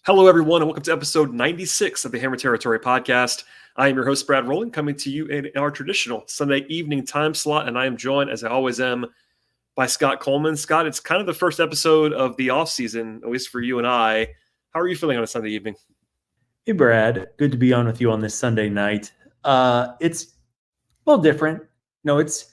Hello, everyone, and welcome to episode 96 of the Hammer Territory podcast. I am your host, Brad Rowland, coming to you in our traditional Sunday evening time slot, and I am joined, as I always am, by Scott Coleman. Scott, it's kind of the first episode of the offseason, at least for you and I. How are you feeling on a Sunday evening? Hey, Brad. Good to be on with you on this Sunday night. It's a little different. It's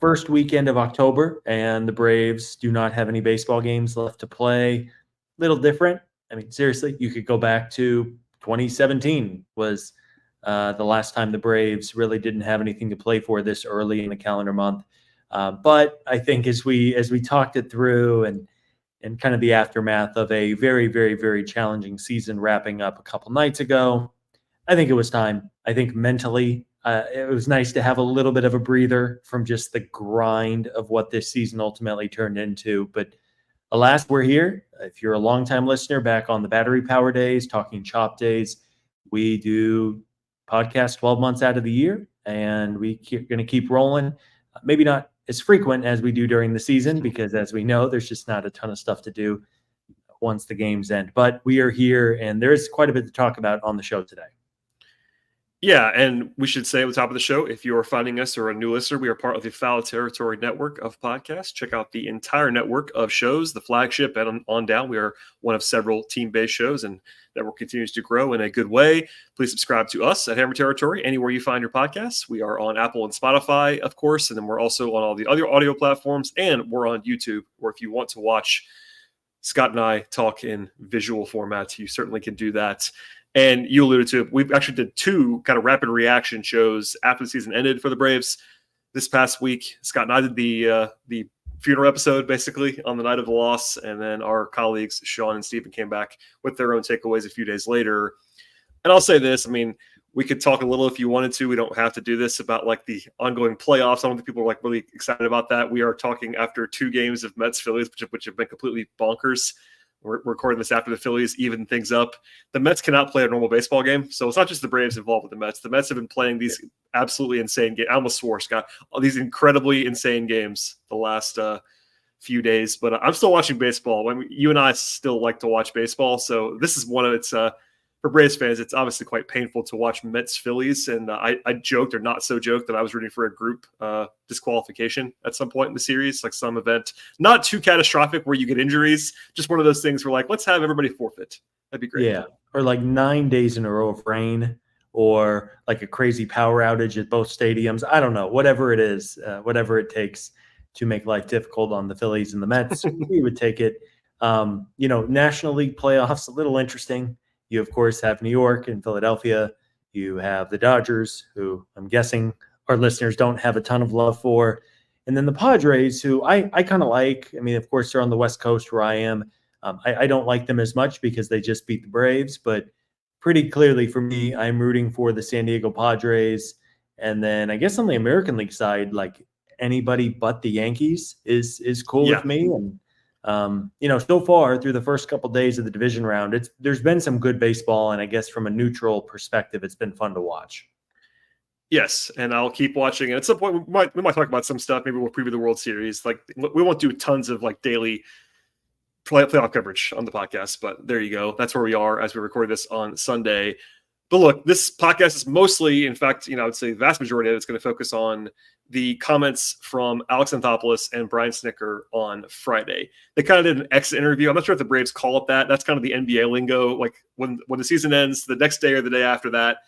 first weekend of October, and the Braves do not have any baseball games left to play. Little different. I mean, seriously, you could go back to 2017 was the last time the Braves really didn't have anything to play for this early in the calendar month. But I think as we talked it through and kind of the aftermath of a very, very, very challenging season wrapping up a couple nights ago, I think it was time. I think mentally it was nice to have a little bit of a breather from just the grind of what this season ultimately turned into. But alas, we're here. If you're a longtime listener, back on the Battery Power Days, Talking Chop Days, we do podcasts 12 months out of the year, and we're going to keep rolling. Maybe not as frequent as we do during the season, because as we know, there's just not a ton of stuff to do once the games end. But we are here, and there's quite a bit to talk about on the show today. Yeah, and we should say at the top of the show, if you are finding us or a new listener, we are part of the Foul Territory network of podcasts. Check out the entire network of shows, the flagship and on down. We are one of several team-based shows, and network continues to grow in a good way. Please subscribe to us at Hammer Territory, anywhere you find your podcasts. We are on Apple and Spotify, of course, and then we're also on all the other audio platforms, and we're on YouTube, where if you want to watch Scott and I talk in visual format, you certainly can do that. And you alluded to it. We've actually did two kind of rapid reaction shows after the season ended for the Braves this past week. Scott and I did the funeral episode, basically, on the night of the loss. And then our colleagues, Sean and Stephen, came back with their own takeaways a few days later. And I'll say this. I mean, we could talk a little if you wanted to. We don't have to do this about like the ongoing playoffs. I don't think people are like really excited about that. We are talking after two games of Mets Phillies, which have been completely bonkers. We're recording this after the Phillies even things up. The Mets cannot play a normal baseball game, so it's not just the Braves involved with the Mets. The Mets have been playing these absolutely insane games. I almost swore, Scott, all these incredibly insane games the last few days. But I'm still watching baseball. You and I still like to watch baseball, so this is one of its for Braves fans, it's obviously quite painful to watch Mets Phillies. And I joked or not so joked that I was rooting for a group disqualification at some point in the series, like some event, not too catastrophic where you get injuries, just one of those things where like, let's have everybody forfeit. That'd be great. Yeah. Or like 9 days in a row of rain, or like a crazy power outage at both stadiums. I don't know, whatever it is, whatever it takes to make life difficult on the Phillies and the Mets, we would take it. National League playoffs, a little interesting. You, of course, have New York and Philadelphia. You have the Dodgers, who I'm guessing our listeners don't have a ton of love for. And then the Padres, who I kind of like. I mean, of course, they're on the West Coast where I am. I don't like them as much because they just beat the Braves. But pretty clearly for me, I'm rooting for the San Diego Padres. And then I guess on the American League side, like anybody but the Yankees is cool with me. And so far through the first couple of days of the division round, there's been some good baseball, and I guess from a neutral perspective, it's been fun to watch. Yes, and I'll keep watching. And at some point, we might talk about some stuff. Maybe we'll preview the World Series. Like we won't do tons of like daily playoff coverage on the podcast, but there you go. That's where we are as we record this on Sunday. But look, this podcast is mostly, in fact, I would say the vast majority of it's going to focus on the comments from Alex Anthopoulos and Brian Snitker on Friday. They kind of did an exit interview. I'm not sure if the Braves call it that. That's kind of the NBA lingo. Like when the season ends, the next day or the day after that,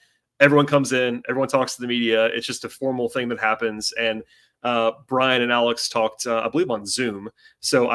everyone comes in, everyone talks to the media. It's just a formal thing that happens. And Brian and Alex talked, I believe, on Zoom. So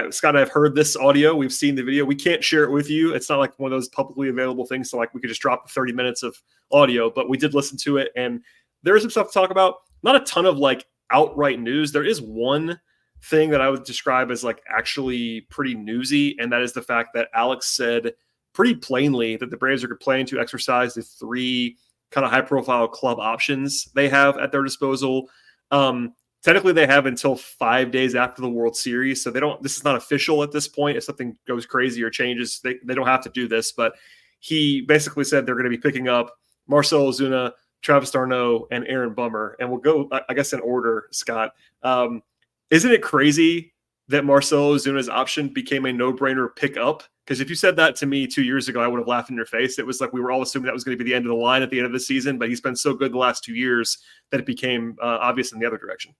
Scott and I have heard this audio. We've seen the video. We can't share it with you. It's not like one of those publicly available things. So like we could just drop 30 minutes of audio, but we did listen to it. And there is some stuff to talk about. Not a ton of like outright news. There is one thing that I would describe as like actually pretty newsy. And that is the fact that Alex said pretty plainly that the Braves are planning to exercise the three kind of high profile club options they have at their disposal. Technically they have until 5 days after the World Series. So this is not official at this point. If something goes crazy or changes, they don't have to do this, but he basically said they're going to be picking up Marcell Ozuna, Travis d'Arnaud, and Aaron Bummer. And we'll go, I guess, in order, Scott. Isn't it crazy that Marcell Ozuna's option became a no-brainer pick up Because if you said that to me 2 years ago, I would have laughed in your face. It was like we were all assuming that was going to be the end of the line at the end of the season, but he's been so good the last 2 years that it became obvious in the other direction.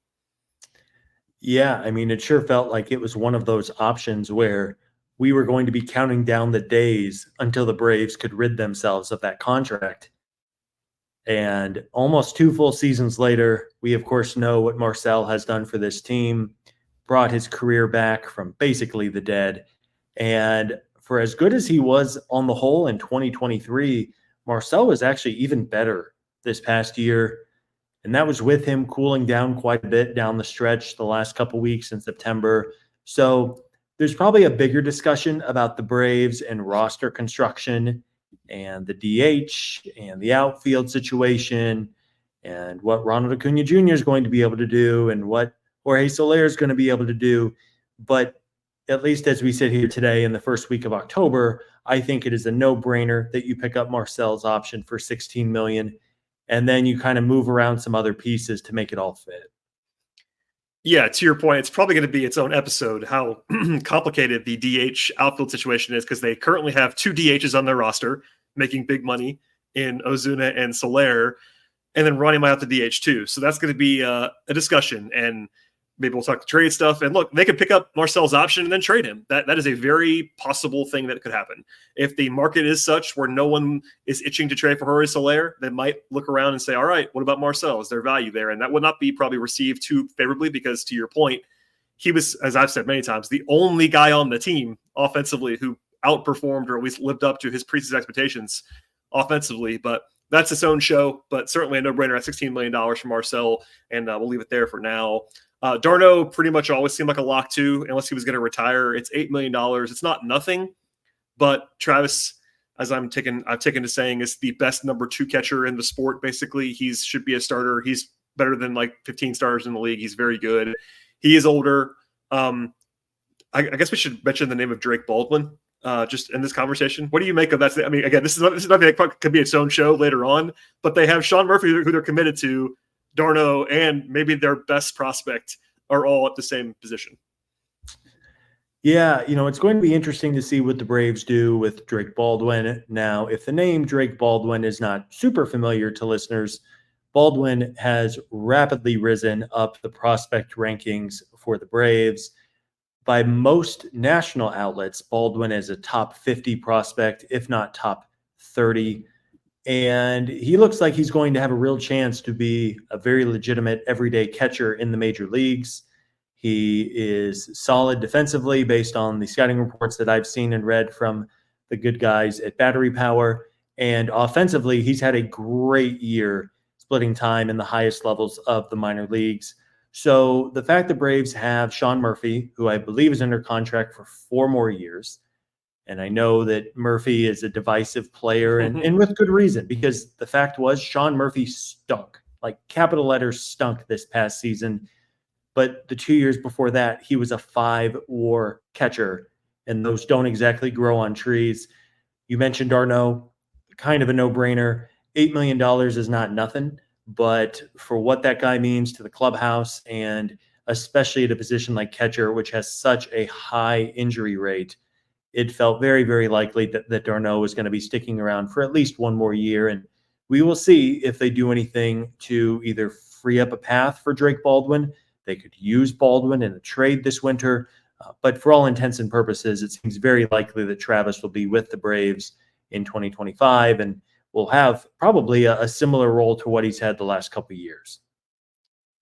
Yeah, I mean, it sure felt like it was one of those options where we were going to be counting down the days until the Braves could rid themselves of that contract. And almost 2 full seasons later, we of course know what Marcell has done for this team, brought his career back from basically the dead. And for as good as he was on the whole in 2023, Marcell was actually even better this past year. And that was with him cooling down quite a bit down the stretch the last couple weeks in September. So there's probably a bigger discussion about the Braves and roster construction and the DH and the outfield situation and what Ronald Acuna Jr. is going to be able to do and what Jorge Soler is going to be able to do. But at least as we sit here today in the first week of October, I think it is a no-brainer that you pick up Marcell's option for $16 million, and then you kind of move around some other pieces to make it all fit. Yeah, to your point, it's probably going to be its own episode how complicated the DH outfield situation is, because they currently have 2 DHs on their roster making big money in Ozuna and Soler, and then Ronnie might have to DH too. So that's going to be a discussion, and maybe we'll talk trade stuff. And look, they could pick up Marcell's option and then trade him. That is a very possible thing that could happen. If the market is such where no one is itching to trade for Jorge Soler, they might look around and say, all right, what about Marcell? Is there value there? And that would not be probably received too favorably, because to your point, he was, as I've said many times, the only guy on the team offensively who outperformed or at least lived up to his preseason expectations offensively. But that's its own show, but certainly a no-brainer at $16 million from Marcell, and we'll leave it there for now. Darno pretty much always seemed like a lock too, unless he was going to retire. It's $8 million. It's not nothing, but Travis, as I've taken to saying, is the best number 2 catcher in the sport. Basically, he should be a starter. He's better than like 15 starters in the league. He's very good. He is older. I guess we should mention the name of Drake Baldwin just in this conversation. What do you make of that? I mean, again, this is nothing that could be its own show later on, but they have Sean Murphy, who they're committed to, Darno, and maybe their best prospect are all at the same position. Yeah, it's going to be interesting to see what the Braves do with Drake Baldwin. Now, if the name Drake Baldwin is not super familiar to listeners, Baldwin has rapidly risen up the prospect rankings for the Braves. By most national outlets, Baldwin is a top 50 prospect, if not top 30. And he looks like he's going to have a real chance to be a very legitimate everyday catcher in the major leagues. He is solid defensively based on the scouting reports that I've seen and read from the good guys at Battery Power. And offensively, he's had a great year splitting time in the highest levels of the minor leagues. So the fact the Braves have Sean Murphy, who I believe is under contract for 4 more years, and I know that Murphy is a divisive player, and with good reason, because the fact was Sean Murphy stunk, like capital letters stunk this past season. But the 2 years before that, he was a 5-WAR catcher, and those don't exactly grow on trees. You mentioned Darno, kind of a no-brainer. $8 million is not nothing, but for what that guy means to the clubhouse, and especially at a position like catcher, which has such a high injury rate, it felt very, very likely that Darno was going to be sticking around for at least 1 more year. And we will see if they do anything to either free up a path for Drake Baldwin. They could use Baldwin in a trade this winter. But for all intents and purposes, it seems very likely that Travis will be with the Braves in 2025 and will have probably a similar role to what he's had the last couple of years.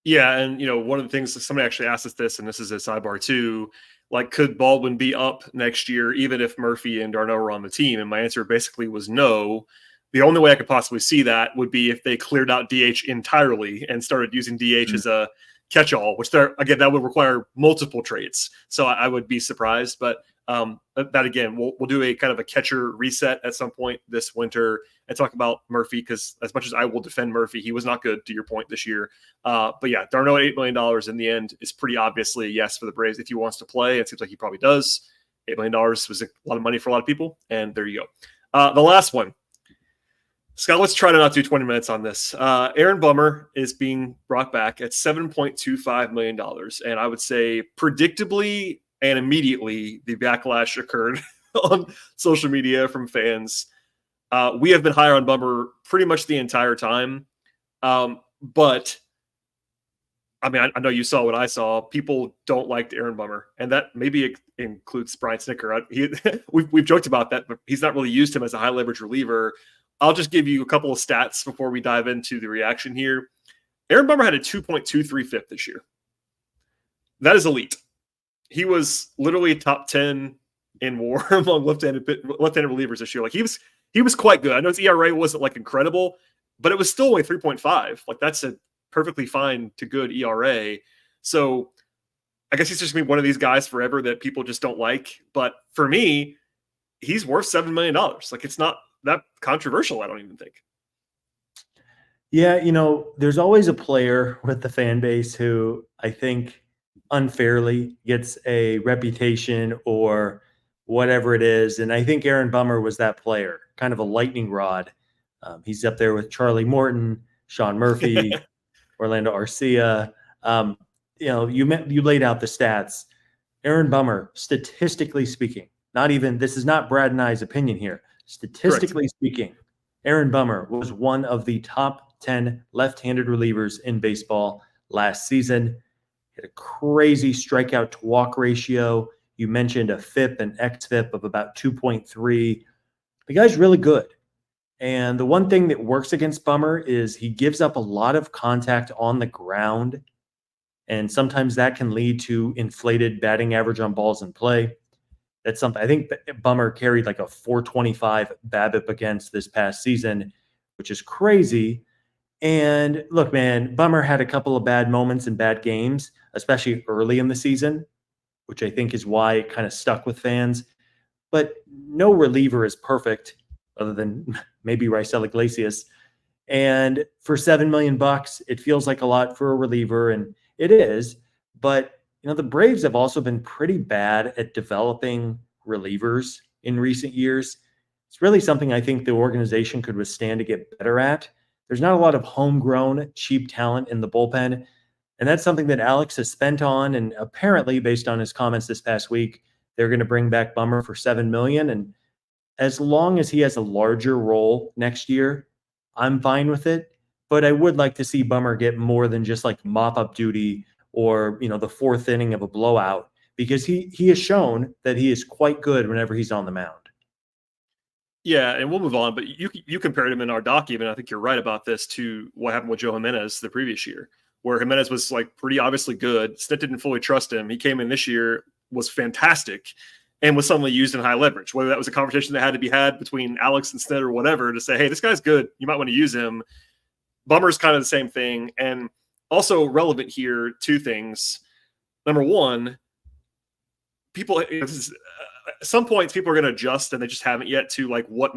Yeah, and one of the things that somebody actually asked us this, and this is a sidebar too, like, could Baldwin be up next year even if Murphy and Darno were on the team? And my answer basically was no. The only way I could possibly see that would be if they cleared out DH entirely and started using DH as a catch-all, which that would require multiple trades. So I would be surprised, but that again, we'll do a kind of a catcher reset at some point this winter and talk about Murphy, because as much as I will defend Murphy, he was not good, to your point, this year. But yeah, Darno at $8 million in the end is pretty obviously a yes for the Braves if he wants to play. It seems like he probably does. $8 million was a lot of money for a lot of people, and there you go. The last one. Scott, let's try to not do 20 minutes on this. Aaron Bummer is being brought back at $7.25 million. And I would say predictably and immediately the backlash occurred on social media from fans. We have been higher on Bummer pretty much the entire time. But I mean, I know you saw what I saw. People don't like Aaron Bummer, and that maybe includes Brian Snitker. We've joked about that, but he's not really used him as a high leverage reliever. I'll just give you a couple of stats before we dive into the reaction here. Aaron Bummer had a 2.23 FIP this year. That is elite. He was literally top 10 in WAR among left-handed relievers this year. Like he was quite good. I know his ERA wasn't like incredible, but it was still only 3.5. Like that's a perfectly fine to good ERA. So I guess he's just gonna be one of these guys forever that people just don't like. But for me, he's worth $7 million. Like it's not that controversial, I don't even think. Yeah, there's always a player with the fan base who I think unfairly gets a reputation or whatever it is. And I think Aaron Bummer was that player, kind of a lightning rod. He's up there with Charlie Morton, Sean Murphy, Orlando Arcia. You laid out the stats. Aaron Bummer, statistically speaking, this is not Brad and I's opinion here. Statistically speaking, Aaron Bummer was one of the top 10 left-handed relievers in baseball last season. He had a crazy strikeout to walk ratio. You mentioned a FIP and xFIP of about 2.3. The guy's really good. And the one thing that works against Bummer is he gives up a lot of contact on the ground. And sometimes that can lead to inflated batting average on balls in play. That's something I think Bummer carried like a 425 BABIP against this past season, which is crazy. And look, man, Bummer had a couple of bad moments and bad games, especially early in the season, which I think is why it kind of stuck with fans. But no reliever is perfect other than maybe Raisel Iglesias. And for $7 million, it feels like a lot for a reliever, and it is. But the Braves have also been pretty bad at developing relievers in recent years. It's really something I think the organization could withstand to get better at. There's not a lot of homegrown, cheap talent in the bullpen. And that's something that Alex has spent on. And apparently, based on his comments this past week, they're going to bring back Bummer for $7 million. And as long as he has a larger role next year, I'm fine with it. But I would like to see Bummer get more than just like mop-up duty or, the fourth inning of a blowout, because he has shown that he is quite good whenever he's on the mound. Yeah, and we'll move on, but you compared him in our doc even, I think you're right about this, to what happened with Joe Jimenez the previous year, where Jimenez was like pretty obviously good. Snit didn't fully trust him. He came in this year, was fantastic, and was suddenly used in high leverage. Whether that was a conversation that had to be had between Alex and Snit or whatever to say, hey, this guy's good, you might want to use him. Bummer's kind of the same thing. And also relevant here, two things. Number one, people, at some points people are going to adjust, and they just haven't yet, to like what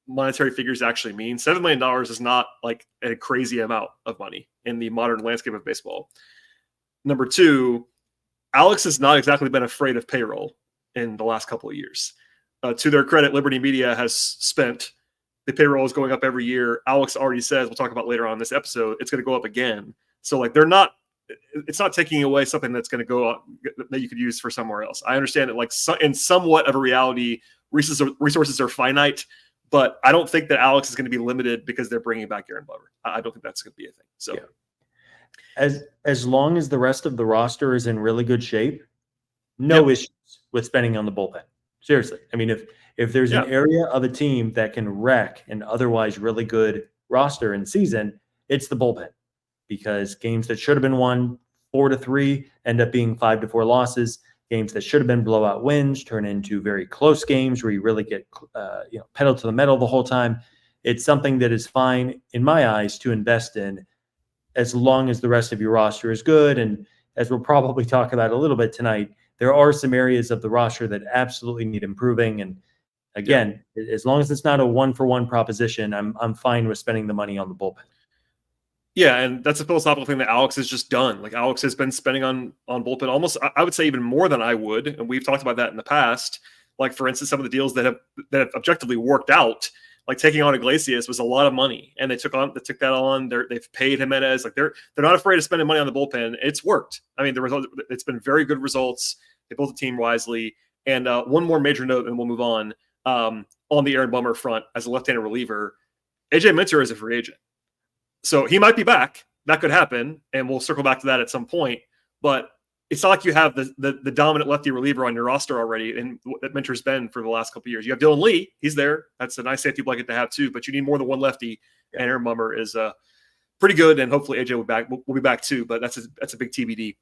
monetary figures actually mean. $7 million is not like a crazy amount of money in the modern landscape of baseball. Number two, Alex has not exactly been afraid of payroll in the last couple of years. To their credit, Liberty Media has spent, the payroll is going up every year. Alex already says, we'll talk about later on in this episode, it's going to go up again. So like it's not taking away something that's going to go up that you could use for somewhere else. I understand that like in somewhat of a reality, resources are finite, but I don't think that Alex is going to be limited because they're bringing back Aaron Bummer. I don't think that's going to be a thing. So yeah. As long as the rest of the roster is in really good shape, no issues with spending on the bullpen. Seriously. I mean, if there's an area of a team that can wreck an otherwise really good roster in season, it's the bullpen. Because games that should have been won 4-3 end up being 5-4 losses. Games that should have been blowout wins turn into very close games where you really get pedal to the metal the whole time. It's something that is fine in my eyes to invest in, as long as the rest of your roster is good. And as we'll probably talk about a little bit tonight, there are some areas of the roster that absolutely need improving. And again, as long as it's not a 1-for-1 proposition, I'm fine with spending the money on the bullpen. Yeah, and that's a philosophical thing that Alex has just done. Like Alex has been spending on bullpen almost, I would say, even more than I would, and we've talked about that in the past. Like for instance, some of the deals that have objectively worked out, like taking on Iglesias, was a lot of money, and they took that on. They've paid Jimenez. Like they're not afraid of spending money on the bullpen. It's worked. I mean, it's been very good results. They built the team wisely, And one more major note, and we'll move on. On the Aaron Bummer front, as a left-handed reliever, AJ Minter is a free agent. So he might be back. That could happen, and we'll circle back to that at some point. But it's not like you have the dominant lefty reliever on your roster already, and that Minter's been for the last couple of years. You have Dylan Lee. He's there. That's a nice safety blanket to have, too. But you need more than one lefty, and Aaron Bummer is pretty good, and hopefully AJ will be back, too. But that's a big TBD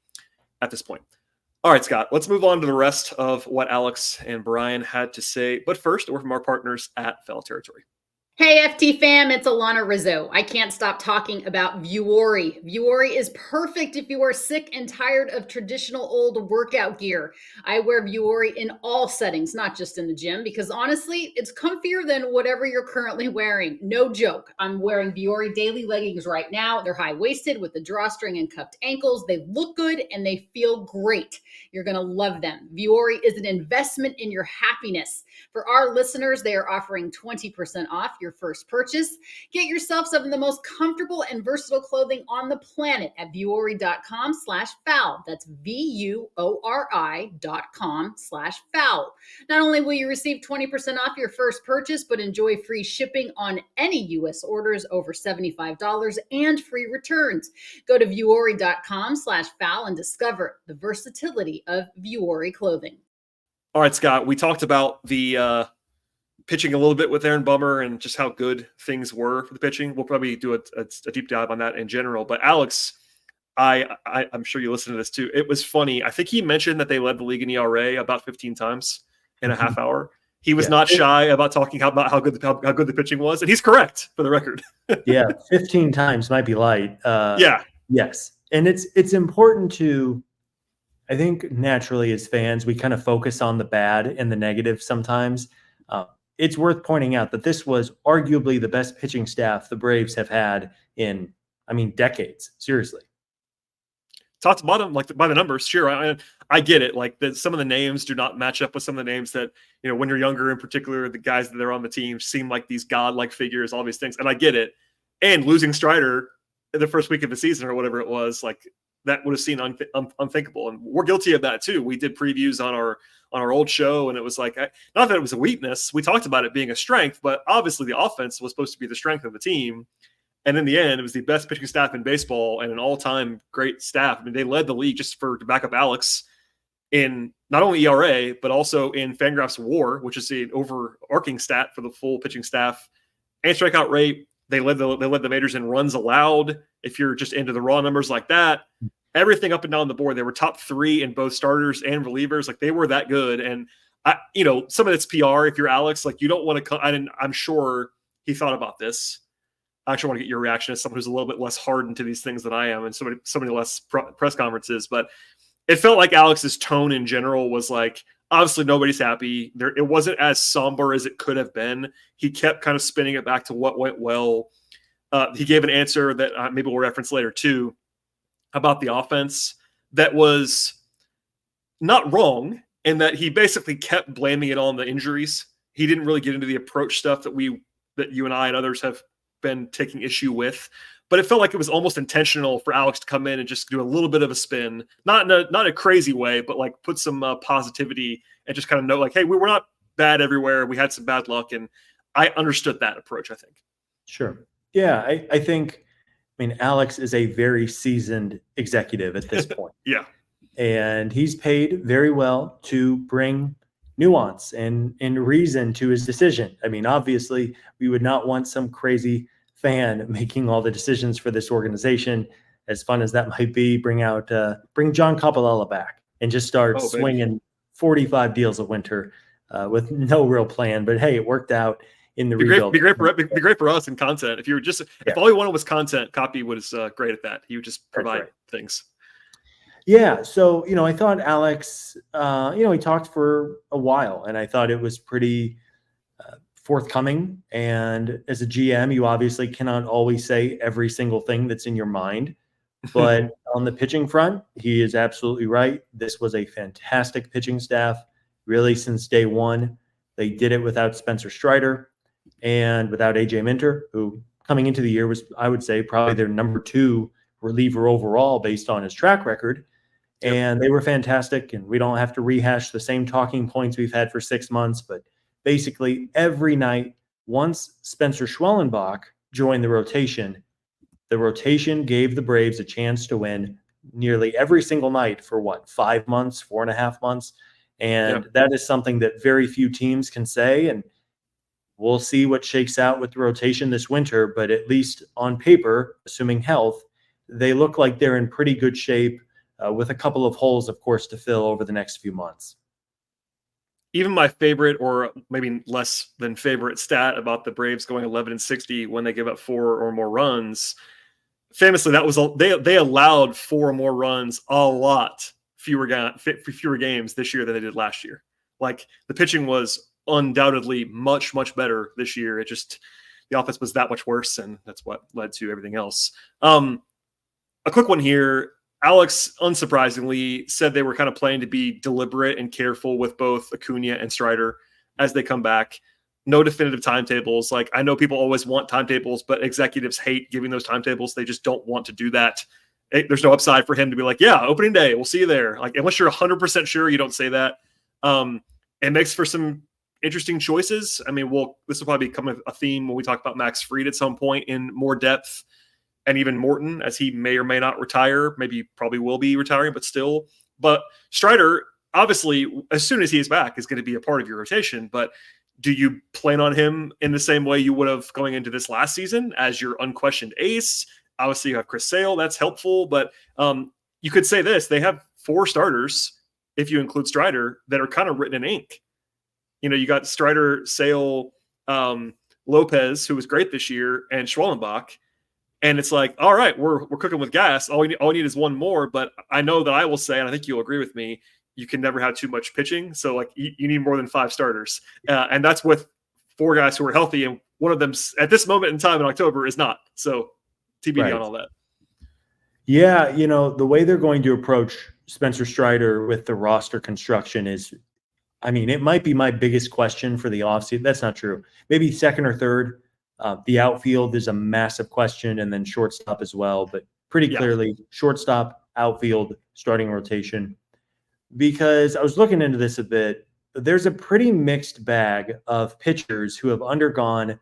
at this point. All right, Scott, let's move on to the rest of what Alex and Brian had to say. But first, we're from our partners at Foul Territory. Hey, FT fam, it's Alana Rizzo. I can't stop talking about Vuori. Vuori is perfect if you are sick and tired of traditional old workout gear. I wear Vuori in all settings, not just in the gym, because honestly, it's comfier than whatever you're currently wearing. No joke. I'm wearing Vuori daily leggings right now. They're high-waisted with the drawstring and cupped ankles. They look good and they feel great. You're going to love them. Vuori is an investment in your happiness. For our listeners, they are offering 20% off your first purchase. Get yourself some of the most comfortable and versatile clothing on the planet at vuori.com/foul. That's VUORI.com/foul. Not only will you receive 20% off your first purchase, but enjoy free shipping on any U.S. orders over $75 and free returns. Go to vuori.com/foul and discover the versatility of Vuori clothing. All right, Scott, we talked about the pitching a little bit with Aaron Bummer and just how good things were for the pitching. We'll probably do a deep dive on that in general. But Alex, I'm sure you listened to this too. It was funny. I think he mentioned that they led the league in ERA about 15 times in a half hour. He was not shy about talking about how good the pitching was, and he's correct for the record. 15 times might be light. Yes, and it's important to. I think naturally as fans, we kind of focus on the bad and the negative sometimes. It's worth pointing out that this was arguably the best pitching staff the Braves have had in, decades. Seriously. Top to bottom, like by the numbers, sure. I get it. Like some of the names do not match up with some of the names that, when you're younger in particular, the guys that are on the team seem like these godlike figures, all these things. And I get it. And losing Strider in the first week of the season or whatever it was, like, that would have seemed unthinkable. And we're guilty of that too. We did previews on our old show, and it was like, not that it was a weakness. We talked about it being a strength, but obviously the offense was supposed to be the strength of the team. And in the end, it was the best pitching staff in baseball and an all-time great staff. They led the league, just to back up Alex, in not only ERA, but also in Fangraphs WAR, which is the overarching stat for the full pitching staff, and strikeout rate. They led the majors in runs allowed. If you're just into the raw numbers like that, everything up and down the board, they were top 3 in both starters and relievers. Like, they were that good. And some of it's PR. If you're Alex, like, you don't want to. I'm sure he thought about this. I actually want to get your reaction as someone who's a little bit less hardened to these things than I am, and so many less press conferences. But it felt like Alex's tone in general was like, obviously nobody's happy. It wasn't as somber as it could have been. He kept kind of spinning it back to what went well. He gave an answer that maybe we'll reference later too, about the offense that was not wrong, in that he basically kept blaming it on the injuries. He didn't really get into the approach stuff that you and I and others have been taking issue with. But it felt like it was almost intentional for Alex to come in and just do a little bit of a spin, not a crazy way, but like put some positivity and just kind of know, like, hey, we were not bad everywhere. We had some bad luck, and I understood that approach, I think. Sure. Yeah, I think, Alex is a very seasoned executive at this point. Yeah. And he's paid very well to bring nuance and reason to his decision. Obviously, we would not want some crazy fan making all the decisions for this organization. As fun as that might be, bring John Coppolella back and just start swinging 45 deals a winter with no real plan. But hey, it worked out in the rebuild. Be great for us in content. If if all you wanted was content, Copy was great at that. He would just provide things. Yeah. So, I thought Alex, he talked for a while, and I thought it was pretty forthcoming. And as a GM, you obviously cannot always say every single thing that's in your mind. But on the pitching front, he is absolutely right. This was a fantastic pitching staff, really, since day one. They did it without Spencer Strider and without AJ Minter, who coming into the year was, I would say, probably their number 2 reliever overall based on his track record. Yep. And they were fantastic. And we don't have to rehash the same talking points we've had for 6 months. But basically, every night, once Spencer Schwellenbach joined the rotation gave the Braves a chance to win nearly every single night for 5 months, 4.5 months. And that is something that very few teams can say. And we'll see what shakes out with the rotation this winter. But at least on paper, assuming health, they look like they're in pretty good shape, with a couple of holes, of course, to fill over the next few months. Even my favorite, or maybe less than favorite, stat about the Braves going 11-60 when they give up 4 or more runs. Famously, that was they allowed 4 or more runs a lot fewer games this year than they did last year. Like, the pitching was undoubtedly much better this year. It just, the offense was that much worse, and that's what led to everything else. A quick one here. Alex, unsurprisingly, said they were kind of planning to be deliberate and careful with both Acuna and Strider as they come back. No definitive timetables. Like, I know people always want timetables, but executives hate giving those timetables. They just don't want to do that. There's no upside for him to be like, yeah, opening day, we'll see you there. Like, unless you're 100% sure, you don't say that. It makes for some interesting choices. I mean, this will probably become a theme when we talk about Max Fried at some point in more depth. And even Morton, as he may or may not retire, maybe probably will be retiring, but still. But Strider, obviously, as soon as he is back, is going to be a part of your rotation. But do you plan on him in the same way you would have going into this last season as your unquestioned ace? Obviously, you have Chris Sale. That's helpful. But you could say this. They have 4 starters, if you include Strider, that are kind of written in ink. You know, you got Strider, Sale, Lopez, who was great this year, and Schwellenbach. And it's like, all right, we're cooking with gas. All we need is one more. But I know that I will say, and I think you'll agree with me, you can never have too much pitching. So, like, you need more than 5 starters. And that's with 4 guys who are healthy. And one of them, at this moment in time in October, is not. So, TBD on all that. Yeah, the way they're going to approach Spencer Strider with the roster construction is, I mean, it might be my biggest question for the offseason. That's not true. Maybe second or third. The outfield is a massive question, and then shortstop as well. But pretty clearly, shortstop, outfield, starting rotation. Because I was looking into this a bit, there's a pretty mixed bag of pitchers who have undergone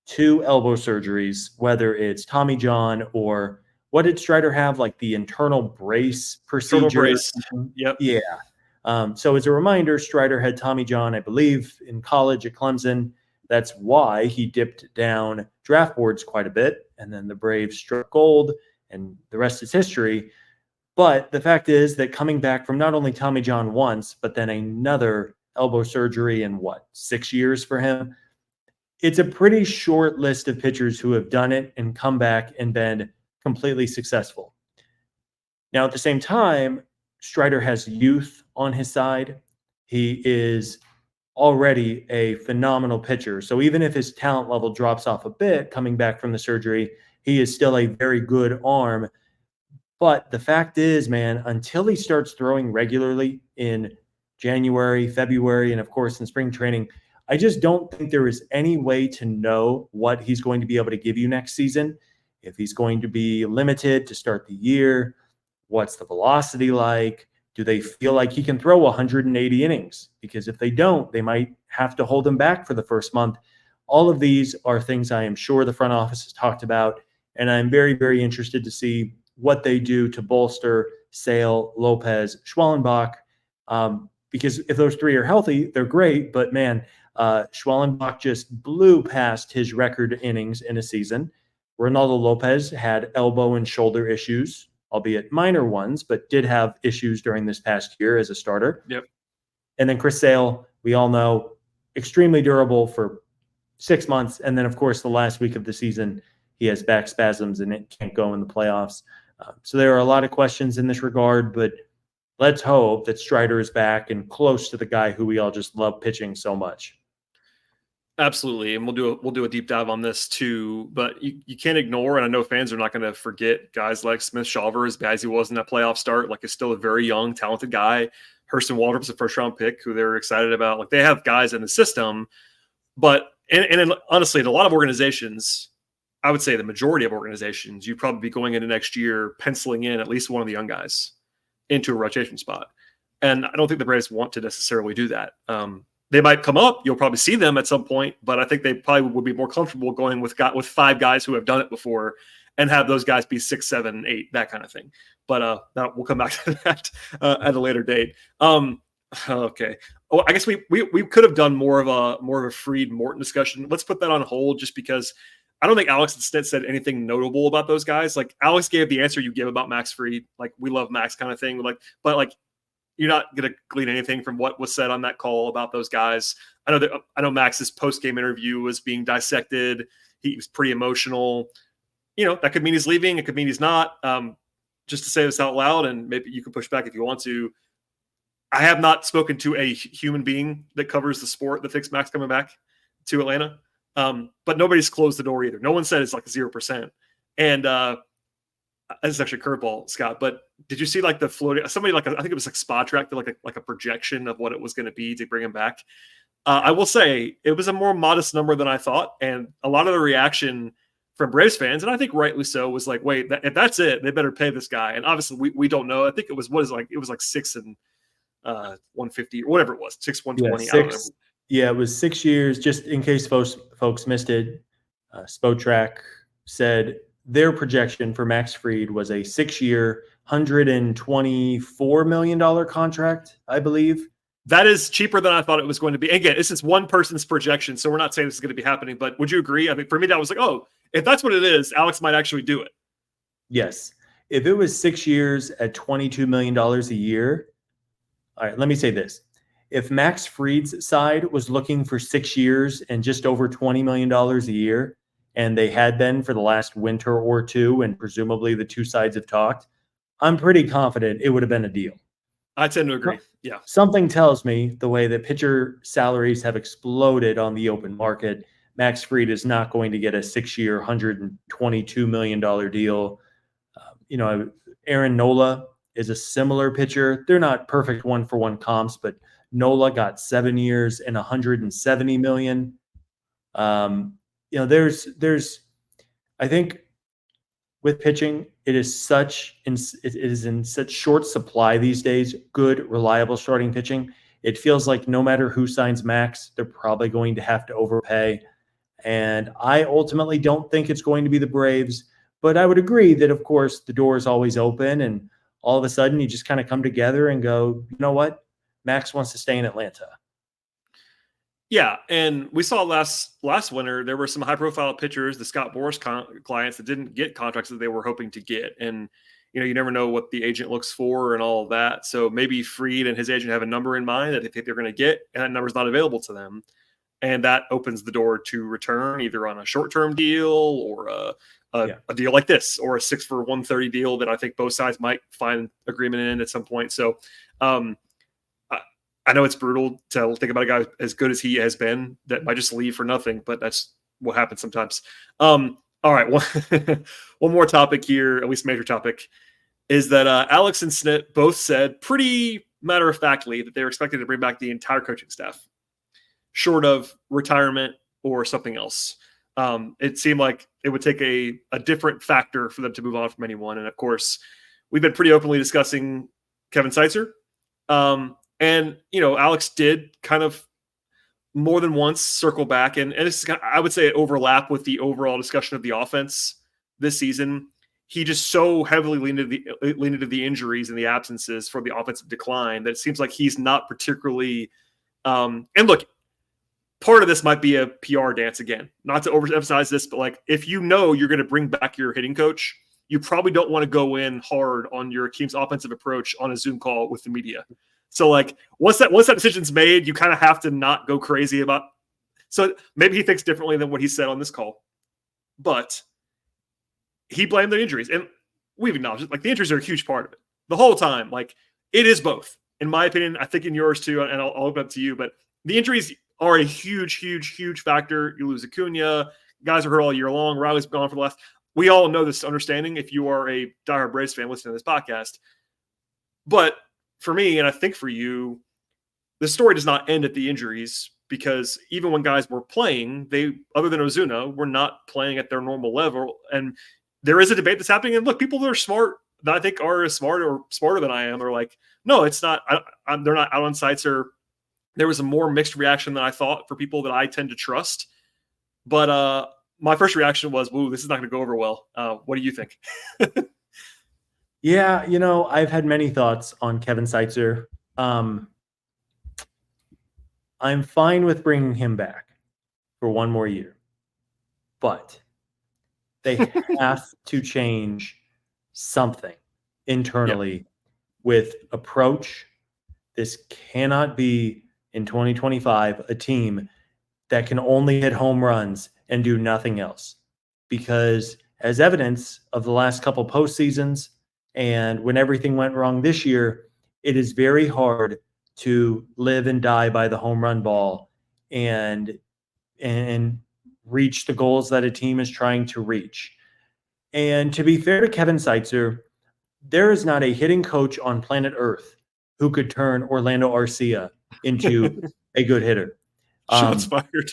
2 elbow surgeries, whether it's Tommy John or what did Strider have, like the internal brace procedure? Internal brace. Yep. Yeah. So as a reminder, Strider had Tommy John, I believe, in college at Clemson. That's why he dipped down draft boards quite a bit. And then the Braves struck gold, and the rest is history. But the fact is that coming back from not only Tommy John once, but then another elbow surgery in 6 years for him, it's a pretty short list of pitchers who have done it and come back and been completely successful. Now, at the same time, Strider has youth on his side. He is already a phenomenal pitcher. So even if his talent level drops off a bit coming back from the surgery, he is still a very good arm. But the fact is, man, until he starts throwing regularly in January, February, and of course in spring training, I just don't think there is any way to know what he's going to be able to give you next season. If he's going to be limited to start the year, what's the velocity like? Do they feel like he can throw 180 innings? Because if they don't, they might have to hold him back for the first month. All of these are things I am sure the front office has talked about, and I'm very, very interested to see what they do to bolster Sale, Lopez, Schwellenbach, because if those 3 are healthy, they're great. But man, Schwellenbach just blew past his record innings in a season. Ronaldo Lopez had elbow and shoulder issues, albeit minor ones, but did have issues during this past year as a starter. Yep. And then Chris Sale, we all know, extremely durable for 6 months. And then, of course, the last week of the season, he has back spasms and it can't go in the playoffs. So there are a lot of questions in this regard, but let's hope that Strider is back and close to the guy who we all just love pitching so much. Absolutely. And we'll do a deep dive on this too, but you can't ignore, and I know fans are not going to forget, guys like Smith Shawver, as bad as he was in that playoff start, like, is still a very young, talented guy. Hurston Waldrop's a first-round pick who they're excited about. Like, they have guys in the system, but and honestly, in a lot of organizations, I would say the majority of organizations, you'd probably be going into next year penciling in at least one of the young guys. into a rotation spot. And I don't think the Braves want to necessarily do that. They might come up. You'll probably see them at some point, but I think they probably would be more comfortable going with 5 guys who have done it before and have those guys be 6, 7, 8, that kind of thing. But we'll come back to that at a later date. Okay. Oh, I guess we could have done more of a Fried Morton discussion. Let's put that on hold just because I don't think Alex and Snit said anything notable about those guys. Like Alex gave the answer you give about Max Fried, like we love Max kind of thing. But you're not going to glean anything from what was said on that call about those guys. I know Max's post-game interview was being dissected. He was pretty emotional. That could mean he's leaving. It could mean he's not. Just to say this out loud, and maybe you can push back if you want to. I have not spoken to a human being that covers the sport that thinks Max coming back to Atlanta. But nobody's closed the door either. No one said it's like 0%. And this is actually a curveball, Scott, but did you see like the floating, somebody I think it was like Spot Track, like a projection of what it was going to be to bring him back. I will say it was a more modest number than I thought. And a lot of the reaction from Braves fans, and I think rightly so, was like, wait, if that's it, they better pay this guy. And obviously we don't know. I think it was 6 and 150 or whatever it was, 6, 120. Yeah, 6. Yeah, it was 6 years. Just in case folks missed it, Spotrac said their projection for Max Fried was a 6-year, $124 million contract, I believe. That is cheaper than I thought it was going to be. Again, this is one person's projection, so we're not saying this is going to be happening, but would you agree? I mean, for me, that was like, oh, if that's what it is, Alex might actually do it. Yes. If it was 6 years at $22 million a year, all right, let me say this. If Max Fried's side was looking for 6 years and just over $20 million a year, and they had been for the last winter or two, and presumably the two sides have talked, I'm pretty confident it would have been a deal. I tend to agree. Yeah. Something tells me the way that pitcher salaries have exploded on the open market, Max Fried is not going to get a 6-year, $122 million deal. Aaron Nola is a similar pitcher. They're not perfect one-for-one comps, but Nola got 7 years and $170 million. There's I think with pitching, it is in such short supply these days, good, reliable starting pitching. It feels like no matter who signs Max, they're probably going to have to overpay. And I ultimately don't think it's going to be the Braves, but I would agree that, of course, the door is always open, and all of a sudden you just kind of come together and go, you know what? Max wants to stay in Atlanta. Yeah, and we saw last winter there were some high-profile pitchers, the Scott Boras clients, that didn't get contracts that they were hoping to get, and you never know what the agent looks for and all of that. So maybe Fried and his agent have a number in mind that they think they're going to get, and that number's not available to them, and that opens the door to return either on a short-term deal or a deal like this, or a 6 for 130 deal that I think both sides might find agreement in at some point. So. I know it's brutal to think about a guy as good as he has been that might just leave for nothing, but that's what happens sometimes. All right. One more topic here, at least major topic, is that Alex and Snit both said pretty matter-of-factly that they were expected to bring back the entire coaching staff, short of retirement or something else. It seemed like it would take a different factor for them to move on from anyone. And, of course, we've been pretty openly discussing Kevin Seitzer. And, Alex did kind of more than once circle back. And this is I would say overlap with the overall discussion of the offense this season. He just so heavily leaned into the injuries and the absences for the offensive decline that it seems like he's not particularly and look, part of this might be a PR dance again. Not to overemphasize this, but if you're going to bring back your hitting coach, you probably don't want to go in hard on your team's offensive approach on a Zoom call with the media. So once that decision's made, you kind of have to not go crazy about. So maybe he thinks differently than what he said on this call, but he blamed the injuries, and we've acknowledged it. The injuries are a huge part of it the whole time. It is both, in my opinion. I think in yours too, and I'll open up to you. But the injuries are a huge, huge, huge factor. You lose Acuna, guys are hurt all year long. Riley's gone for the last. We all know this understanding if you are a diehard Braves fan listening to this podcast, but. For me, and I think for you, the story does not end at the injuries, because even when guys were playing, they, other than Ozuna, were not playing at their normal level. And there is a debate that's happening. And look, people that are smart that I think are smarter than I am are like, no, it's not. They're not out on Seitzer. There was a more mixed reaction than I thought for people that I tend to trust. But my first reaction was, "Woo, this is not going to go over well." What do you think? Yeah, I've had many thoughts on Kevin Seitzer. I'm fine with bringing him back for one more year, but they have to change something internally with approach. This cannot be in 2025 a team that can only hit home runs and do nothing else, because as evidence of the last couple postseasons and when everything went wrong this year, it is very hard to live and die by the home run ball and reach the goals that a team is trying to reach. And to be fair to Kevin Seitzer, there is not a hitting coach on planet Earth who could turn Orlando Arcia into a good hitter. Shots fired.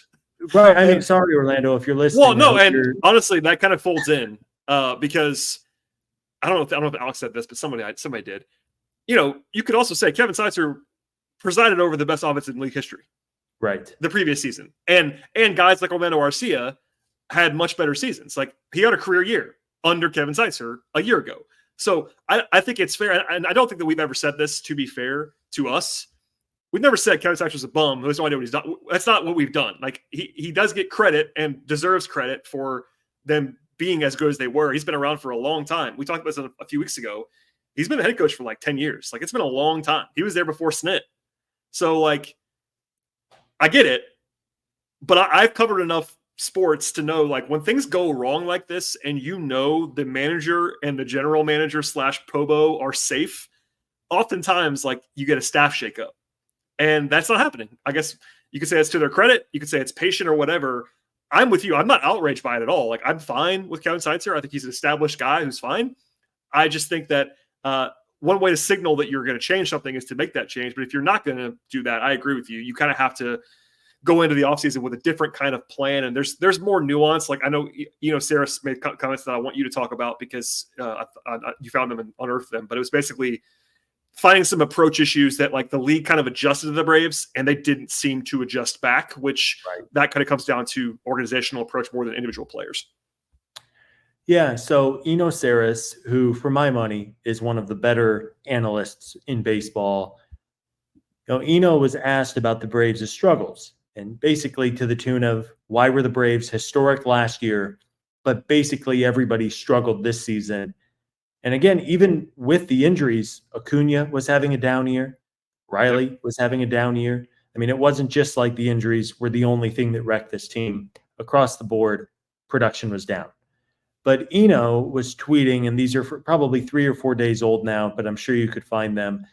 Right. I mean, sorry, Orlando, if you're listening. Well, no, and honestly, that kind of folds in because I don't know if Alex said this, but somebody did. You could also say Kevin Seitzer presided over the best offense in league history. Right. The previous season. And guys like Orlando Arcia had much better seasons. Like, he had a career year under Kevin Seitzer a year ago. So I think it's fair. And I don't think that we've ever said this, to be fair to us. We've never said Kevin Seitzer was a bum who has no idea what he's done. That's not what we've done. Like, he does get credit and deserves credit for them being as good as they were. He's been around for a long time. We talked about this a few weeks ago. He's been a head coach for like 10 years. Like, it's been a long time. He was there before Snit. So, like, I get it. But I've covered enough sports to know, like, when things go wrong like this and the manager and the general manager / Probo are safe, oftentimes, like, you get a staff shakeup. And that's not happening. I guess you could say it's to their credit. You could say it's patient or whatever. I'm with you. I'm not outraged by it at all. Like, I'm fine with Kevin Seitzer. I think he's an established guy who's fine. I just think that one way to signal that you're going to change something is to make that change. But if you're not going to do that, I agree with you. You kind of have to go into the offseason with a different kind of plan. And there's more nuance. Like, I know, Sarah made comments that I want you to talk about because you found them and unearthed them. But it was basically finding some approach issues that, like, the league kind of adjusted to the Braves and they didn't seem to adjust back, which that kind of comes down to organizational approach more than individual players. Yeah. So Eno Saris, who for my money is one of the better analysts in baseball, Eno was asked about the Braves' struggles, and basically to the tune of, why were the Braves historic last year, but basically everybody struggled this season. And again, even with the injuries, Acuna was having a down year. Riley was having a down year. I mean, it wasn't just like the injuries were the only thing that wrecked this team. Across the board, production was down. But Eno was tweeting, and these are probably 3 or 4 days old now, but I'm sure you could find them.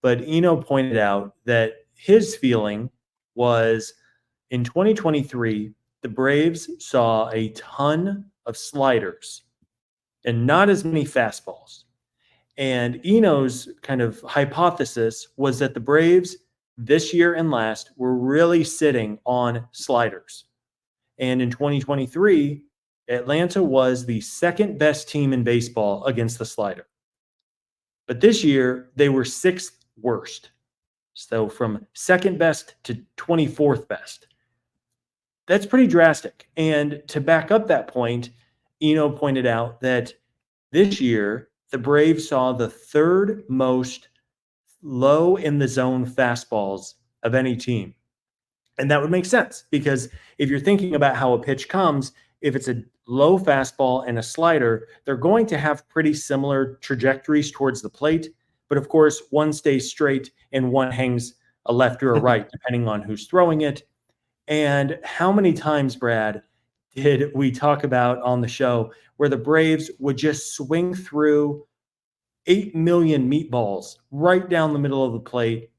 But Eno pointed out that his feeling was in 2023, the Braves saw a ton of sliders and not as many fastballs. And Eno's kind of hypothesis was that the Braves this year and last were really sitting on sliders. And in 2023, Atlanta was the second best team in baseball against the slider. But this year, they were 6th worst. So from second best to 24th best. That's pretty drastic. And to back up that point, Eno pointed out that this year, the Braves saw the 3rd most low in the zone fastballs of any team. And that would make sense, because if you're thinking about how a pitch comes, if it's a low fastball and a slider, they're going to have pretty similar trajectories towards the plate. But of course, one stays straight and one hangs a left or a right, depending on who's throwing it. And how many times, Brad, did we talk about on the show where the Braves would just swing through 8 million meatballs right down the middle of the plate?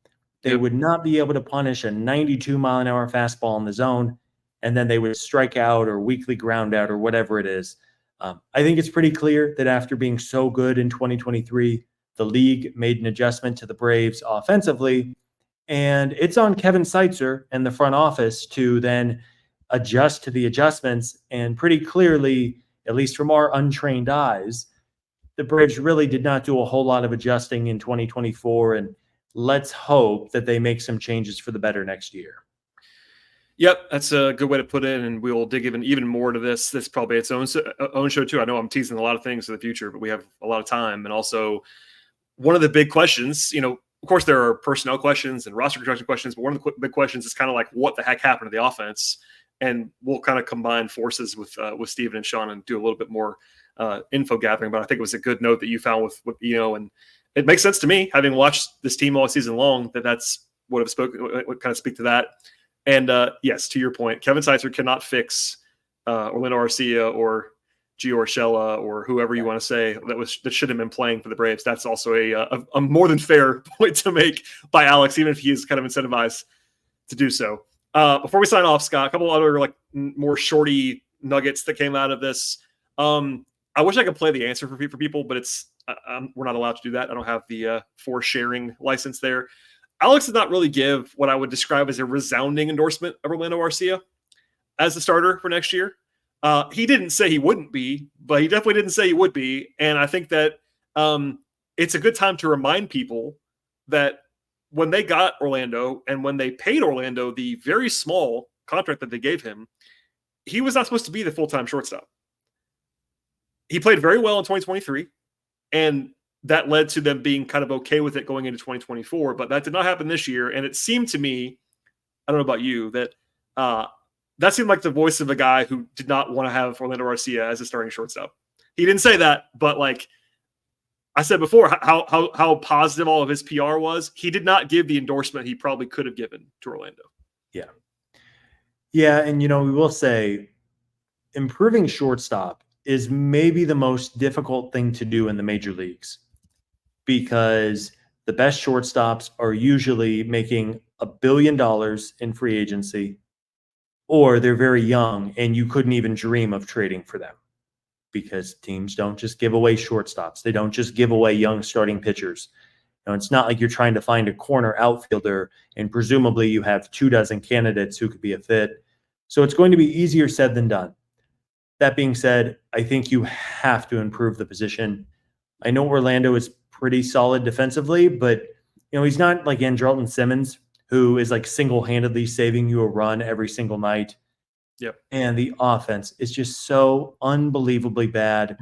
They would not be able to punish a 92-mile-an-hour fastball in the zone, and then they would strike out or weakly ground out or whatever it is. I think it's pretty clear that after being so good in 2023, the league made an adjustment to the Braves offensively, and it's on Kevin Seitzer and the front office to then adjust to the adjustments. And pretty clearly, at least from our untrained eyes, the Braves really did not do a whole lot of adjusting in 2024, and let's hope that they make some changes for the better next year. Yep, that's a good way to put it, and we will dig even more to this. This is probably its own show too. I know I'm teasing a lot of things for the future, but we have a lot of time. And also, one of the big questions, of course, there are personnel questions and roster construction questions, but one of the big questions is kind of like what the heck happened to the offense. And we'll kind of combine forces with Steven and Sean and do a little bit more info gathering. But I think it was a good note that you found with and it makes sense to me, having watched this team all season long, that's would kind of speak to that. And yes, to your point, Kevin Seitzer cannot fix Orlando Arcia or Gio Urshela or whoever you want to say that should have been playing for the Braves. That's also a more than fair point to make by Alex, even if he is kind of incentivized to do so. Before we sign off, Scott, a couple other more shorty nuggets that came out of this. I wish I could play the answer for people, but we're not allowed to do that. I don't have the for sharing license there. Alex did not really give what I would describe as a resounding endorsement of Orlando Arcia as the starter for next year. He didn't say he wouldn't be, but he definitely didn't say he would be. And I think that it's a good time to remind people that when they got Orlando and when they paid Orlando the very small contract that they gave him, he was not supposed to be the full-time shortstop. He played very well in 2023, and that led to them being kind of okay with it going into 2024, but that did not happen this year. And it seemed to me, I don't know about you, that that seemed like the voice of a guy who did not want to have Orlando Arcia as a starting shortstop. He didn't say that, but like I said before, how positive all of his PR was. He did not give the endorsement he probably could have given to Orlando. Yeah. Yeah, and we will say improving shortstop is maybe the most difficult thing to do in the major leagues, because the best shortstops are usually making $1 billion in free agency, or they're very young and you couldn't even dream of trading for them, because teams don't just give away shortstops. They don't just give away young starting pitchers. It's not like you're trying to find a corner outfielder and presumably you have 24 candidates who could be a fit. So it's going to be easier said than done. That being said, I think you have to improve the position. I know Orlando is pretty solid defensively, but he's not like Andrelton Simmons, who is like single-handedly saving you a run every single night. Yep. And the offense is just so unbelievably bad.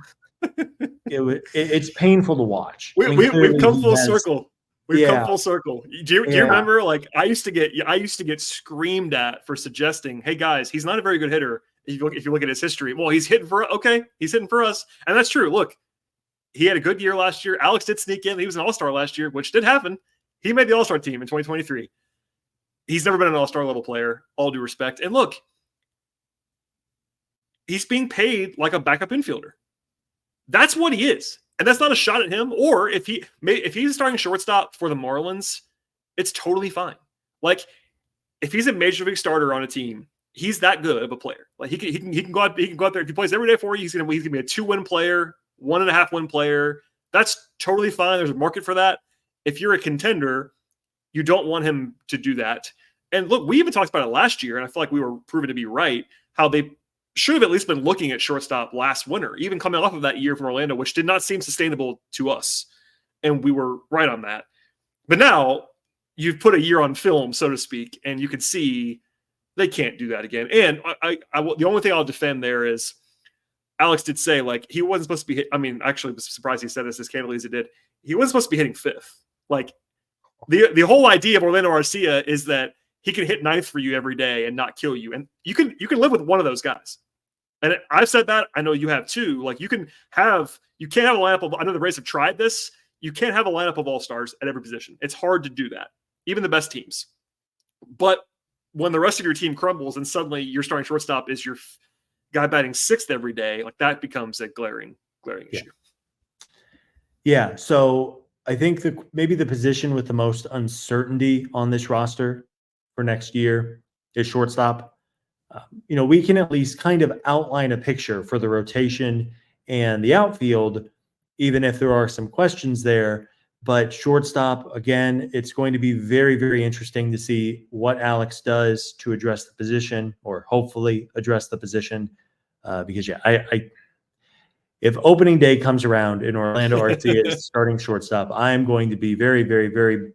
It's painful to watch. We've come full circle. We've come full circle. Do you remember? Like I used to get screamed at for suggesting, "Hey guys, he's not a very good hitter." If you look at his history, well, he's hitting for us, and that's true. Look, he had a good year last year. Alex did sneak in. He was an all-star last year, which did happen. He made the all-star team in 2023. He's never been an all-star level player, all due respect. And look, he's being paid like a backup infielder. That's what he is. And that's not a shot at him. Or if he's starting shortstop for the Marlins, it's totally fine. Like if he's a major league starter on a team, he's that good of a player. Like he can go out there. If he plays every day for you, he's gonna be a 2-win player, 1.5 win player. That's totally fine. There's a market for that. If you're a contender, you don't want him to do that. And look, we even talked about it last year, and I feel like we were proven to be right, how they should have at least been looking at shortstop last winter, even coming off of that year from Orlando, which did not seem sustainable to us. And we were right on that. But now you've put a year on film, so to speak, and you can see they can't do that again. And the only thing I'll defend there is Alex did say, like, he wasn't supposed to be actually was surprised he said this as candidly as he did. He wasn't supposed to be hitting fifth. Like, the whole idea of Orlando Arcia is that he can hit ninth for you every day and not kill you. And you can live with one of those guys. And I've said that. I know you have too. Like, you can't have a lineup of, I know the Rays have tried this. You can't have a lineup of all-stars at every position. It's hard to do that, even the best teams. But when the rest of your team crumbles and suddenly your starting shortstop is your guy batting sixth every day, like, that becomes a glaring issue. Yeah. So I think maybe the position with the most uncertainty on this roster for next year is shortstop. We can at least kind of outline a picture for the rotation and the outfield, even if there are some questions there. But shortstop, again, it's going to be very, very interesting to see what Alex does to address the position, or hopefully address the position. Because if opening day comes around and Orlando Arcia is starting shortstop, I'm going to be very, very, very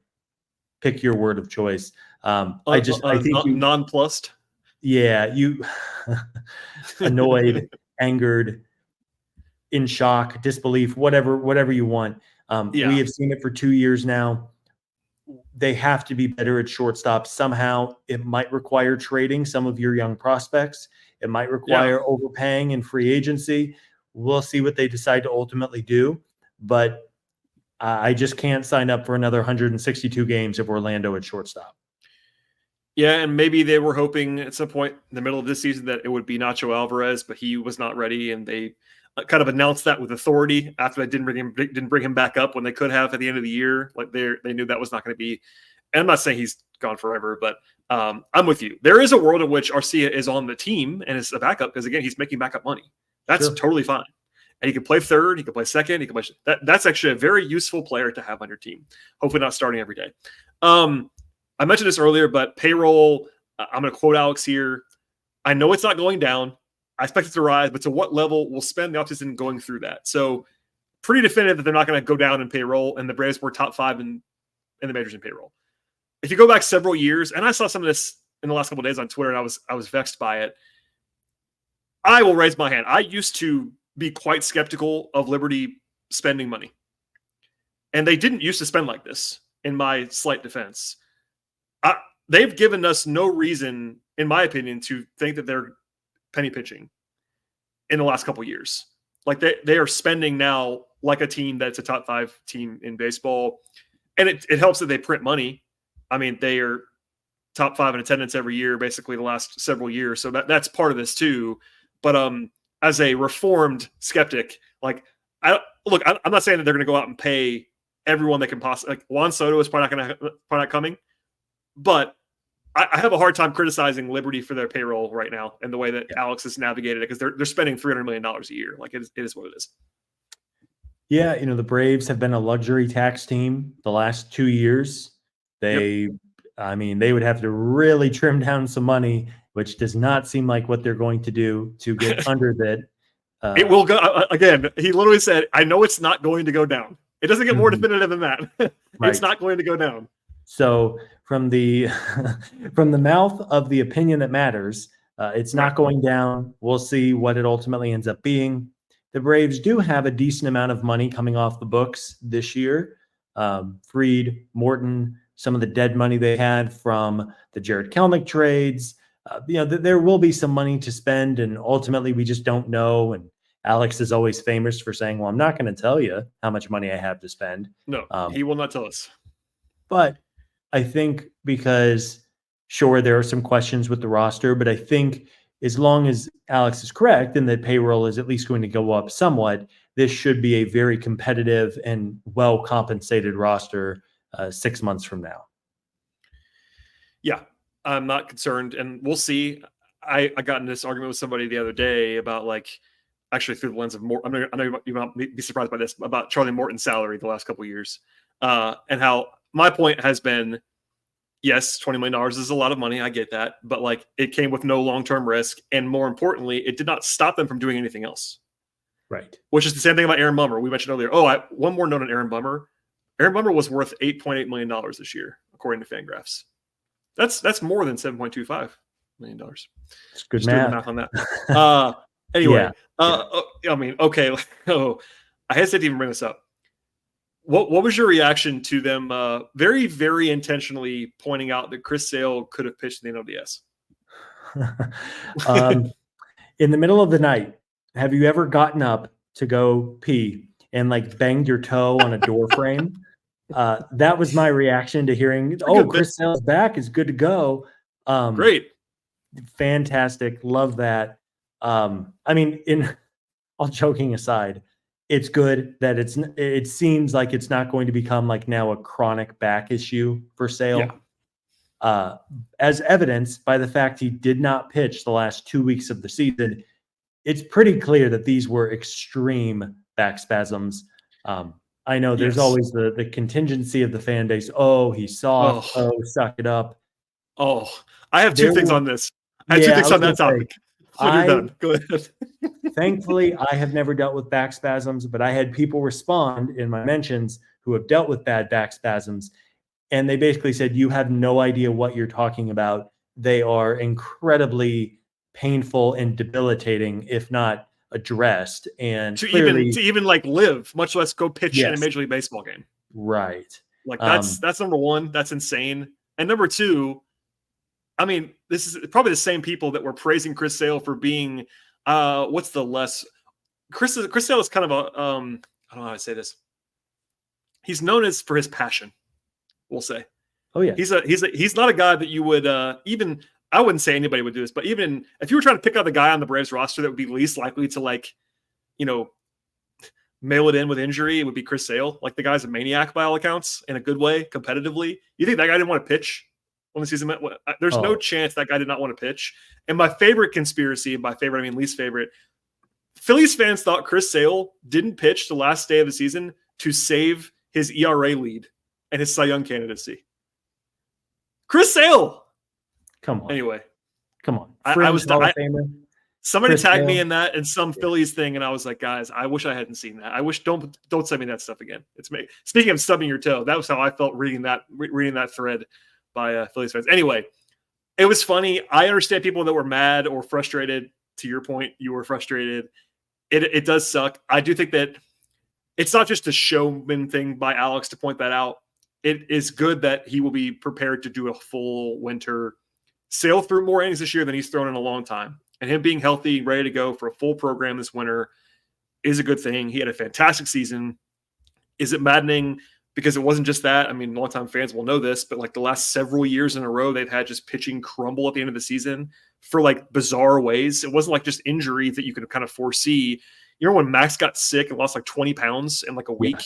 pick your word of choice. I think you nonplussed. Yeah, you annoyed, angered, in shock, disbelief, whatever you want. We have seen it for 2 years now. They have to be better at shortstop. Somehow it might require trading some of your young prospects. It might require overpaying in free agency. We'll see what they decide to ultimately do. But I just can't sign up for another 162 games of Orlando at shortstop. Yeah, and maybe they were hoping at some point in the middle of this season that it would be Nacho Alvarez, but he was not ready, and they kind of announced that with authority after they didn't bring him back up when they could have at the end of the year. Like they knew that was not going to be. And I'm not saying he's gone forever, but I'm with you. There is a world in which Arcia is on the team and is a backup because again he's making backup money. That's totally fine, and he can play third, he can play second, he can play. That's actually a very useful player to have on your team. Hopefully not starting every day. I mentioned this earlier, but Payroll, I'm going to quote Alex here. I know it's not going down. I expect it to rise, but to what level we'll spend the offseason going through that. So pretty definitive that they're not going to go down in Payroll, and the Braves were top 5 in the majors in Payroll. If you go back several years, and I saw some of this in the last couple of days on Twitter, and I was vexed by it. I will raise my hand. I used to be quite skeptical of Liberty spending money. And they didn't used to spend like this, in my slight defense. They've given us no reason, in my opinion, to think that they're penny pitching in the last couple of years. Like they are spending now like a team that's a top 5 team in baseball. And it helps that they print money. I mean, they are top 5 in attendance every year, basically the last several years. So that's part of this too. But as a reformed skeptic, like I'm not saying that they're going to go out and pay everyone they can possibly. Like Juan Soto is probably not coming. But I have a hard time criticizing Liberty for their payroll right now and the way that Alex has navigated it because they're spending $300 million a year. Like it is what it is. Yeah, the Braves have been a luxury tax team the last 2 years. They would have to really trim down some money, which does not seem like what they're going to do to get under that. It will go again. He literally said, "I know it's not going to go down." It doesn't get more definitive than that. It's not going to go down. So from the mouth of the opinion that matters, it's not going down. We'll see what it ultimately ends up being. The Braves do have a decent amount of money coming off the books this year. Fried, Morton, some of the dead money they had from the Jared Kelnick trades. There will be some money to spend, and ultimately we just don't know. And Alex is always famous for saying, "Well, I'm not going to tell you how much money I have to spend." No, he will not tell us. But I think because, sure, there are some questions with the roster, but I think as long as Alex is correct and that Payroll is at least going to go up somewhat, this should be a very competitive and well-compensated roster 6 months from now. Yeah, I'm not concerned, and we'll see. I got in this argument with somebody the other day about actually through the lens of Morton. I know you might be surprised by this, about Charlie Morton's salary the last couple of years, and how my point has been, yes, $20 million is a lot of money. I get that. But it came with no long-term risk. And more importantly, it did not stop them from doing anything else. Right. Which is the same thing about Aaron Bummer. We mentioned earlier. One more note on Aaron Bummer. Aaron Bummer was worth $8.8 million this year, according to Fangraphs. That's more than $7.25 million. It's good Just doing the math on that. Anyway, I mean, okay. I hesitate to even bring this up. What was your reaction to them very, very intentionally pointing out that Chris Sale could have pitched the NLDS? In the middle of the night, have you ever gotten up to go pee and banged your toe on a door frame? That was my reaction to hearing, Chris Sale's back, is good to go. Great. Fantastic. Love that. All joking aside, it's good that it seems like it's not going to become now a chronic back issue for Sale. Yeah. As evidenced by the fact he did not pitch the last 2 weeks of the season, it's pretty clear that these were extreme back spasms. I know there's always the contingency of the fan base. Oh, he's soft. Oh, suck it up. Oh, I have two things on this. I have two things on that topic. So you're done. Go ahead. Thankfully, I have never dealt with back spasms, but I had people respond in my mentions who have dealt with bad back spasms. And they basically said, you have no idea what you're talking about. They are incredibly painful and debilitating, if not addressed. And to clearly, even like live, much less go pitch in a Yes. Major League Baseball game. right. Like that's number one. That's insane. And number two, I mean, this is probably the same people that were praising Chris Sale for being what's the less Chris Sale is kind of a I don't know how to say this. He's known as for his passion, we'll say. Oh yeah. He's not a guy that you would even, I wouldn't say anybody would do this, but even if you were trying to pick out the guy on the Braves roster that would be least likely to, like, you know, mail it in with injury, it would be Chris Sale. Like, the guy's a maniac by all accounts in a good way, competitively. You think that guy didn't want to pitch when the season met? There's no chance that guy did not want to pitch. And my favorite conspiracy, and by favorite I mean least favorite, Phillies fans thought Chris Sale didn't pitch the last day of the season to save his ERA lead and his Cy Young candidacy. Chris Sale. Come on. Anyway, come on. I was Hall of Famer. Somebody Chris tagged Sale. me in that and some Phillies thing, and I was like, guys, I wish I hadn't seen that. I wish don't send me that stuff again. It's me. Speaking of stubbing your toe, that was how I felt reading that thread by Phillies fans. Anyway, it was funny. I understand people that were mad or frustrated. To your point, you were frustrated. It does suck. I do think that it's not just a showman thing by Alex to point that out. It is good that he will be prepared to do a full winter, sail through more innings this year than he's thrown in a long time. And him being healthy, ready to go for a full program this winter is a good thing. He had a fantastic season. Is it maddening because it wasn't just that? I mean, longtime fans will know this, but like the last several years in a row, they've had just pitching crumble at the end of the season for like bizarre ways. It wasn't like just injuries that you could kind of foresee. You know, when Max got sick and lost like 20 pounds in like a week,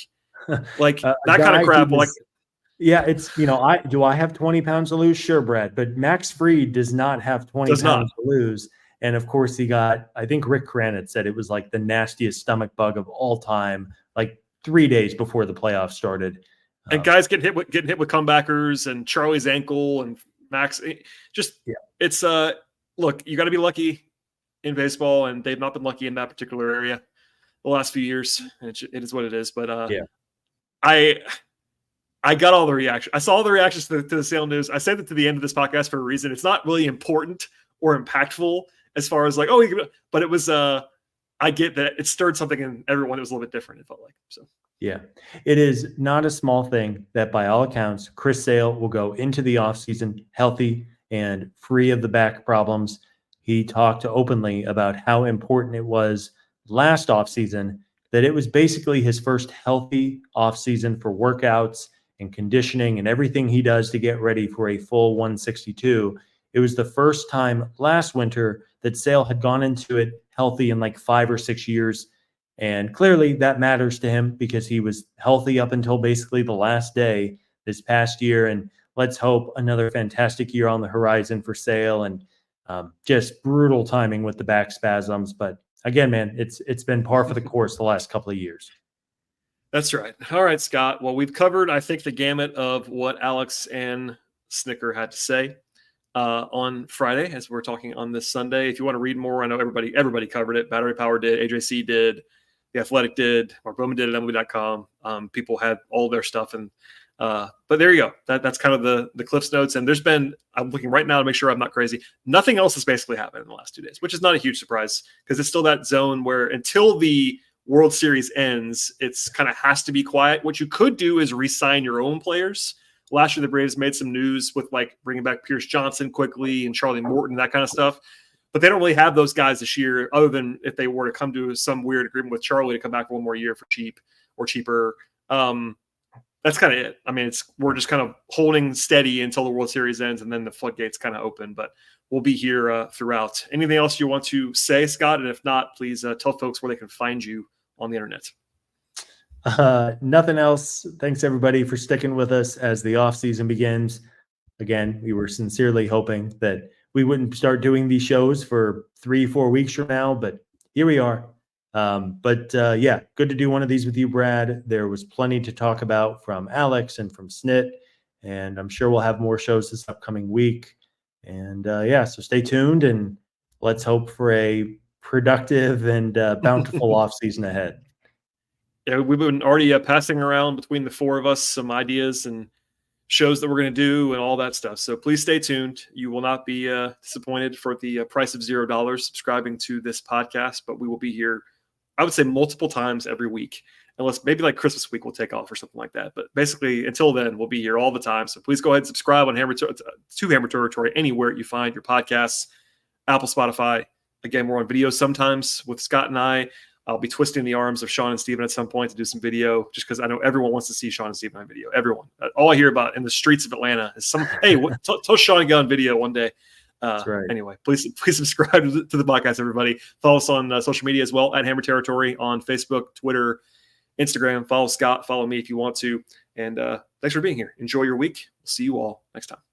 like that kind of crap. Like, yeah, it's, you know, I have 20 pounds to lose? Sure, Brad. But Max Fried does not have 20 pounds to lose. And of course, he got, I think Rick Kranitz said it was like the nastiest stomach bug of all time, like 3 days before the playoffs started. And guys getting hit with comebackers, and Charlie's ankle, and Max. It's look, you got to be lucky in baseball, and they've not been lucky in that particular area the last few years. It is what it is. But I got all the reaction. I saw all the reactions to the Sale news. I said it to the end of this podcast for a reason. It's not really important or impactful as far as like, but it was. I get that it stirred something in everyone. It was a little bit different. It felt like so. Yeah, it is not a small thing that by all accounts, Chris Sale will go into the offseason healthy and free of the back problems. He talked openly about how important it was last offseason, that it was basically his first healthy offseason for workouts and conditioning and everything he does to get ready for a full 162. It was the first time last winter that Sale had gone into it healthy in like 5 or 6 years. And clearly that matters to him because he was healthy up until basically the last day this past year. And let's hope another fantastic year on the horizon for Sale, and just brutal timing with the back spasms. But again, man, it's been par for the course the last couple of years. That's right. All right, Scott. Well, we've covered, I think, the gamut of what Alex and Snitker had to say on Friday as we're talking on this Sunday. If you want to read more, I know everybody covered it. Battery Power did, AJC did, The Athletic did, Mark Bowman did at MLB.com. People had all their stuff. And but there you go. That's kind of the Cliffs Notes. And there's been, I'm looking right now to make sure I'm not crazy, nothing else has basically happened in the last 2 days, which is not a huge surprise because it's still that zone where until the World Series ends, it's kind of has to be quiet. What you could do is re-sign your own players. Last year, the Braves made some news with like bringing back Pierce Johnson quickly and Charlie Morton, that kind of stuff. But they don't really have those guys this year, other than if they were to come to some weird agreement with Charlie to come back for one more year for cheap or cheaper. That's kind of it. I mean, we're just kind of holding steady until the World Series ends, and then the floodgates kind of open. But we'll be here throughout. Anything else you want to say, Scott? And if not, please tell folks where they can find you on the internet. Nothing else. Thanks everybody for sticking with us as the off season begins. Again, we were sincerely hoping that we wouldn't start doing these shows for 3-4 weeks from now, but here we are. Yeah, good to do one of these with you, Brad. There was plenty to talk about from Alex and from Snit, and I'm sure we'll have more shows this upcoming week. And so stay tuned, and let's hope for a productive and bountiful offseason ahead. Yeah, we've been already passing around between the four of us some ideas and shows that we're going to do and all that stuff. So please stay tuned. You will not be disappointed for the price of $0 subscribing to this podcast, but we will be here, I would say, multiple times every week, unless maybe like Christmas week will take off or something like that. But basically, until then, we'll be here all the time. So please go ahead and subscribe on to Hammer Territory anywhere you find your podcasts, Apple, Spotify. Again, we're on video sometimes with Scott and I. I'll be twisting the arms of Sean and Steven at some point to do some video, just because I know everyone wants to see Sean and Steven on video. Everyone. All I hear about in the streets of Atlanta is hey, tell Sean to get on video one day. That's right. Anyway, please subscribe to the podcast, everybody. Follow us on social media as well, at Hammer Territory on Facebook, Twitter, Instagram. Follow Scott. Follow me if you want to. And thanks for being here. Enjoy your week. We'll see you all next time.